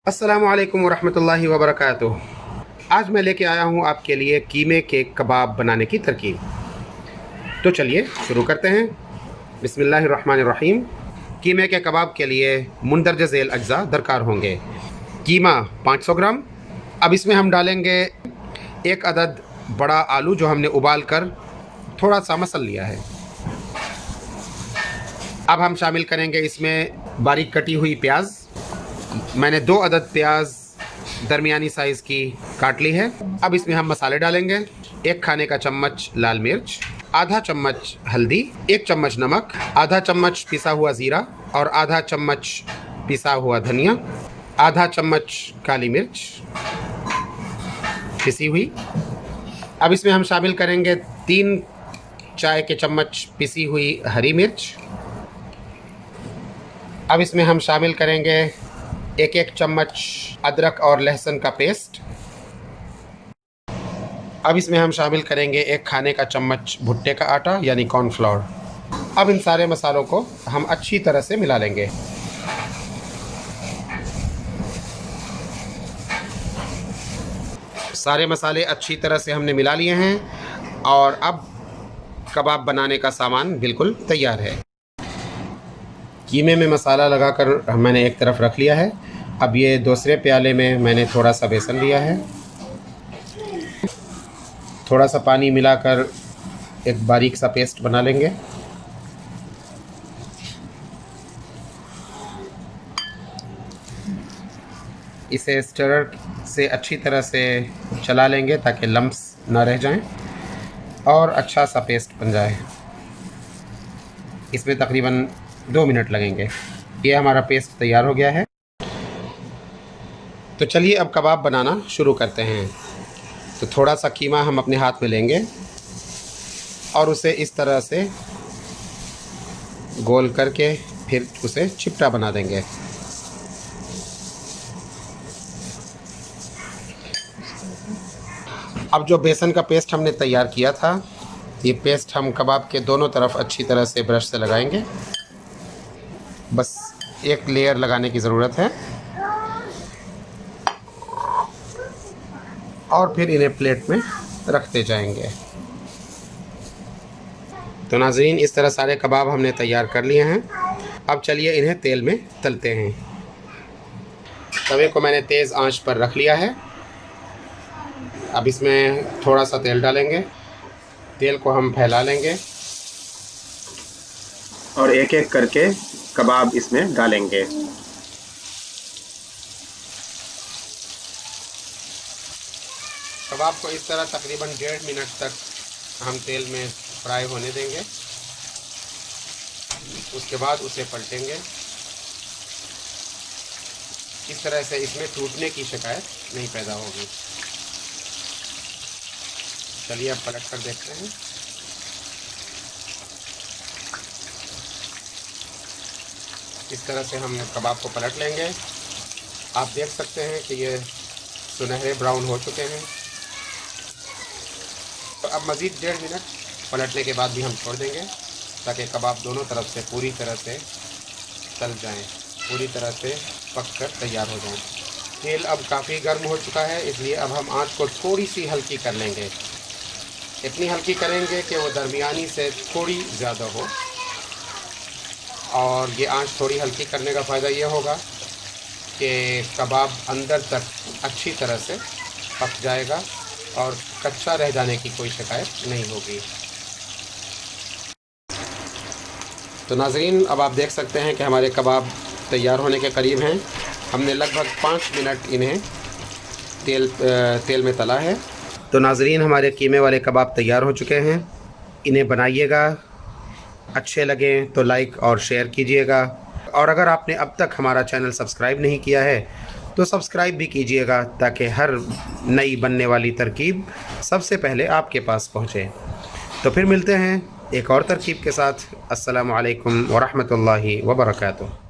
अस्सलामुअलैकुम वरहमतुल्लाहि वबरकातुह। आज मैं लेके आया हूँ आपके लिए कीमे के कबाब बनाने की तरकीब। तो चलिए शुरू करते हैं। बिस्मिल्लाहिर्रहमानिर्रहीम। कीमे के कबाब के लिए मुंदरज झेल अज्जा दरकार होंगे। कीमा 500 ग्राम। अब इसमें हम डालेंगे एक अदद बड़ा आलू जो हमने उबाल कर थोड़ा सा मसल लिया है। अब हम शामिल करेंगे इसमें बारीक कटी हुई प्याज। मैंने 2 अदद प्याज दरमियानी साइज़ की काट ली है। अब इसमें हम मसाले डालेंगे। 1 खाने का चम्मच लाल मिर्च, आधा चम्मच हल्दी, 1 चम्मच नमक, आधा चम्मच पिसा हुआ ज़ीरा और आधा चम्मच पिसा हुआ धनिया, आधा चम्मच काली मिर्च पिसी हुई। अब इसमें हम शामिल करेंगे 3 चाय के चम्मच पिसी हुई हरी मिर्च। अब इसमें हम शामिल करेंगे 1 चम्मच अदरक और लहसुन का पेस्ट। अब इसमें हम शामिल करेंगे 1 खाने का चम्मच भुट्टे का आटा यानी कॉर्नफ्लोर। अब इन सारे मसालों को हम अच्छी तरह से मिला लेंगे। सारे मसाले अच्छी तरह से हमने मिला लिए हैं और अब कबाब बनाने का सामान बिल्कुल तैयार है। कीमे में मसाला लगाकर मैंने एक तरफ रख लिया है। अब ये दूसरे प्याले में मैंने थोड़ा सा बेसन लिया है। थोड़ा सा पानी मिलाकर एक बारीक सा पेस्ट बना लेंगे। इसे स्टरर से अच्छी तरह से चला लेंगे ताकि लम्स ना रह जाएं और अच्छा सा पेस्ट बन जाए। इसमें तकरीबन 2 मिनट लगेंगे। ये हमारा पेस्ट तैयार हो गया है। तो चलिए अब कबाब बनाना शुरू करते हैं। तो थोड़ा सा कीमा हम अपने हाथ में लेंगे और उसे इस तरह से गोल करके फिर उसे चिपटा बना देंगे। अब जो बेसन का पेस्ट हमने तैयार किया था, ये पेस्ट हम कबाब के दोनों तरफ अच्छी तरह से ब्रश से लगाएंगे। बस एक लेयर लगाने की ज़रूरत है और फिर इन्हें प्लेट में रखते जाएंगे। तो नाज़रीन, इस तरह सारे कबाब हमने तैयार कर लिए हैं। अब चलिए इन्हें तेल में तलते हैं। तवे को मैंने तेज़ आंच पर रख लिया है। अब इसमें थोड़ा सा तेल डालेंगे। तेल को हम फैला लेंगे और एक एक करके कबाब इसमें डालेंगे। कबाब को इस तरह तकरीबन 1.5 मिनट तक हम तेल में फ्राई होने देंगे। उसके बाद उसे पलटेंगे। इस तरह से इसमें टूटने की शिकायत नहीं पैदा होगी। चलिए अब पलट कर देखते हैं। इस तरह से हम कबाब को पलट लेंगे। आप देख सकते हैं कि ये सुनहरे ब्राउन हो चुके हैं। तो अब मज़ीद 1.5 मिनट पलटने के बाद भी हम छोड़ देंगे ताकि कबाब दोनों तरफ से पूरी तरह से तल जाएं, पूरी तरह से पक कर तैयार हो जाएं। तेल अब काफ़ी गर्म हो चुका है, इसलिए अब हम आंच को थोड़ी सी हल्की कर लेंगे। इतनी हल्की करेंगे कि वो दरमियानी से थोड़ी ज़्यादा हो। और ये आंच थोड़ी हल्की करने का फ़ायदा ये होगा कि कबाब अंदर तक अच्छी तरह से पक जाएगा और कच्चा रह जाने की कोई शिकायत नहीं होगी। तो नाज़रीन, अब आप देख सकते हैं कि हमारे कबाब तैयार होने के करीब हैं। हमने लगभग 5 मिनट इन्हें तेल में तला है। तो नाज़रीन, हमारे कीमे वाले कबाब तैयार हो चुके हैं। इन्हें बनाइएगा, अच्छे लगें तो लाइक और शेयर कीजिएगा। और अगर आपने अब तक हमारा चैनल सब्सक्राइब नहीं किया है तो सब्सक्राइब भी कीजिएगा ताकि हर नई बनने वाली तरकीब सबसे पहले आपके पास पहुँचे। तो फिर मिलते हैं एक और तरकीब के साथ। अस्सलामु अलैकुम वरहमतुल्लाहि वबरकातुह।